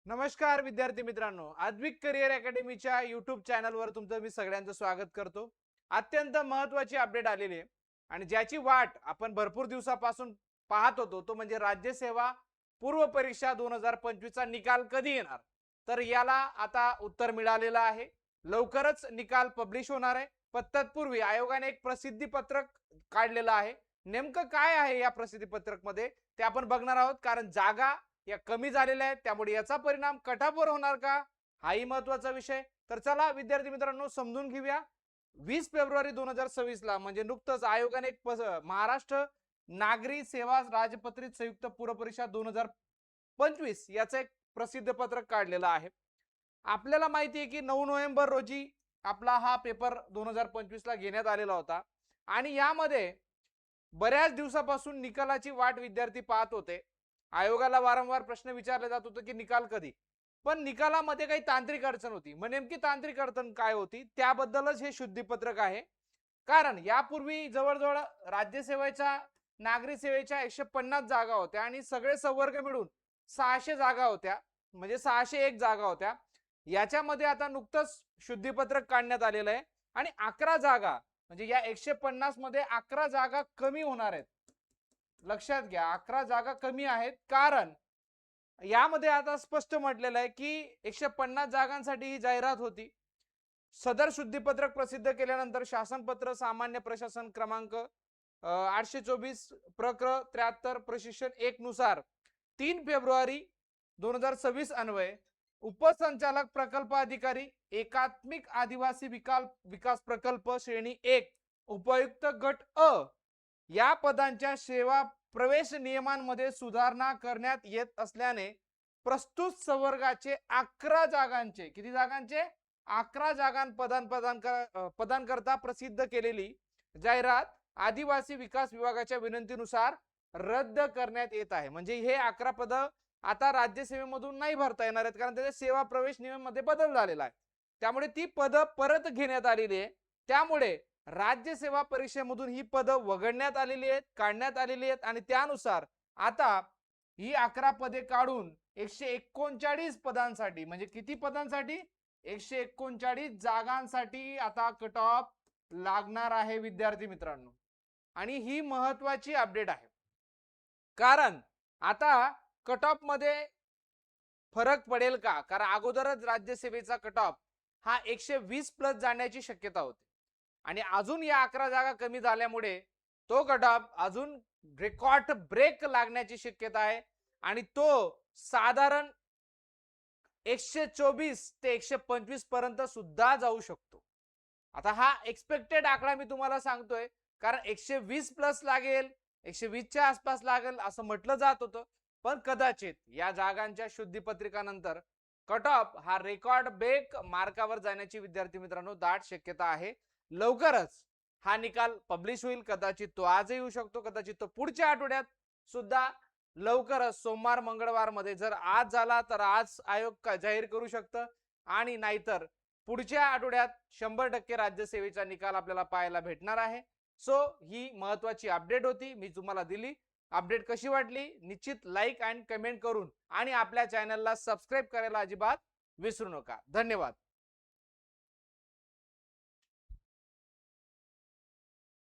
नमस्कार विद्यार्थी मित्रांनो, आद्विक करिअर अकॅडमीच्या यूट्यूब चॅनलवर तुमचं मी सगळ्यांचं स्वागत करतो। अत्यंत महत्त्वाची अपडेट आलेली आहे आणि ज्याची वाट आपण भरपूर दिवसापासून पाहत होतो तो म्हणजे राज्यसेवा पूर्व परीक्षा 2025 चा निकाल कधी येणार। तर याला आता उत्तर मिळालेलं आहे। लवकरच निकाल पब्लिश होणार आहे। पण तत्पूर्वी आयोगाने एक प्रसिद्धी पत्रक काढलेलं आहे। नेमकं काय आहे या प्रसिद्धी पत्रक मध्ये ते आपण बघणार आहोत, कारण जागा या कमी झालेल्या आहेत, त्यामुळे याचा परिणाम कटापवर होणार का, हाही महत्त्वाचा विषय। तर चला विद्यार्थी मित्रांनो समजून घेऊया। 20 फेब्रुवारी 2026 ला म्हणजे नुकतंच आयोगाने एक महाराष्ट्र नागरी सेवा राजपत्रित संयुक्त पूर्व परीक्षा 2025 याचं एक प्रसिद्ध पत्रक काढलेलं आहे। आपल्याला माहिती आहे की 9 नोव्हेंबर रोजी आपला हा पेपर 2025 ला घेण्यात आलेला होता आणि यामध्ये बऱ्याच दिवसापासून निकालाची वाट विद्यार्थी पाहत होते। आयोगाला वारंवार प्रश्न विचारले जात होते की निकाल कधी, पण निकालामध्ये काही तांत्रिक अडचण होती। मग नेमकी तांत्रिक अडचण काय होती त्याबद्दलच हे शुद्धीपत्रक आहे। कारण यापूर्वी जवळजवळ राज्यसेवेच्या नागरी सेवेच्या 150 जागा होत्या आणि सगळे संवर्ग मिळून 600 जागा होत्या, म्हणजे 601 जागा होत्या। याच्यामध्ये आता नुकतंच शुद्धीपत्रक काढण्यात आलेलं आहे आणि 11 जागा म्हणजे या 150 मध्ये 11 जागा कमी होणार आहेत। लक्षात घ्या 11 जागा कमी आहेत, कारण यामध्ये आता स्पष्ट म्हटलेलं आहे की 150 जागांसाठी ही जाहिरात होती। सदर शुद्धीपत्रक प्रसिद्ध केल्यानंतर शासनपत्र सामान्य प्रशासन क्रमांक 824 प्रक्र 73 प्रशिक्षण 1 नुसार 3 फेब्रुवारी 2026 अन्वये उपसंचालक प्रकल्प अधिकारी एकात्मिक आदिवासी विकास प्रकल्प श्रेणी 1 उपयुक्त गट अ या पदांच्या सेवा प्रवेश नियमांमध्ये सुधारणा करण्यात येत असल्याने प्रस्तुत संवर्गाचे 11 जागांचे किती जागांचे 11 पदांकरता प्रसिद्ध केलेली जाहिरात आदिवासी विकास विभागाच्या विनंतीनुसार रद्द करण्यात येत आहे। म्हणजे हे 11 पद आता राज्यसेवेमधून नाही भरता येणार आहेत, कारण त्याच्या सेवा प्रवेश नियमांमध्ये बदल झालेला आहे। त्यामुळे ती पद परत घेण्यात आलेली आहे। त्यामुळे राज्यसेवा परीक्षेमधून ही पद वगळण्यात आलेली आहेत, काढण्यात आलेली आहेत आणि त्यानुसार आता ही 11 पदे काढून 139 पदांसाठी, म्हणजे किती पदांसाठी 139 जागांसाठी आता कट ऑफ लागणार आहे विद्यार्थी मित्रांनो। आणि ही महत्त्वाची अपडेट आहे, कारण आता कट ऑफ मध्ये फरक पडेल का, कारण अगोदरच राज्यसेवेचा कट ऑफ हा 120 प्लस जाण्याची शक्यता होती आणि अजून या 11 जागा कमी झाल्यामुळे तो कट ऑफ अजून रेकॉर्ड ब्रेक लागण्याची शक्यता आहे आणि तो साधारण 124 ते 125 पर्यंत सुद्धा जाऊ शकतो। आता हा एक्सपेक्टेड आकडा मी तुम्हाला सांगतोय, कारण 120 प्लस लागेल, 120 च्या आसपास लागेल असं म्हटलं जात होतं, पण कदाचित या जागांच्या शुद्धीपत्रकानंतर कट ऑफ हा रेकॉर्ड ब्रेक मार्कावर जाण्याची विद्यार्थी मित्रांनो दाट शक्यता आहे। लवकरच हा निकाल पब्लिश होईल, कदाचित तो आजही येऊ शकतो, कदाचित तो पुढच्या आठवड्यात सुद्धा लवकरच सोमवार मंगळवार मध्ये, जर आज झाला तर आज आयोग जाहीर करू शकतं आणि नाहीतर पुढच्या आठवड्यात 100% राज्यसेवेचा निकाल आपल्याला पाहायला भेटणार आहे। सो ही महत्त्वाची अपडेट होती, मी तुम्हाला दिली। अपडेट कशी वाटली निश्चित लाईक आणि कमेंट करून आणि आपल्या चॅनलला सबस्क्राइब करायला अजिबात विसरू नका। धन्यवाद।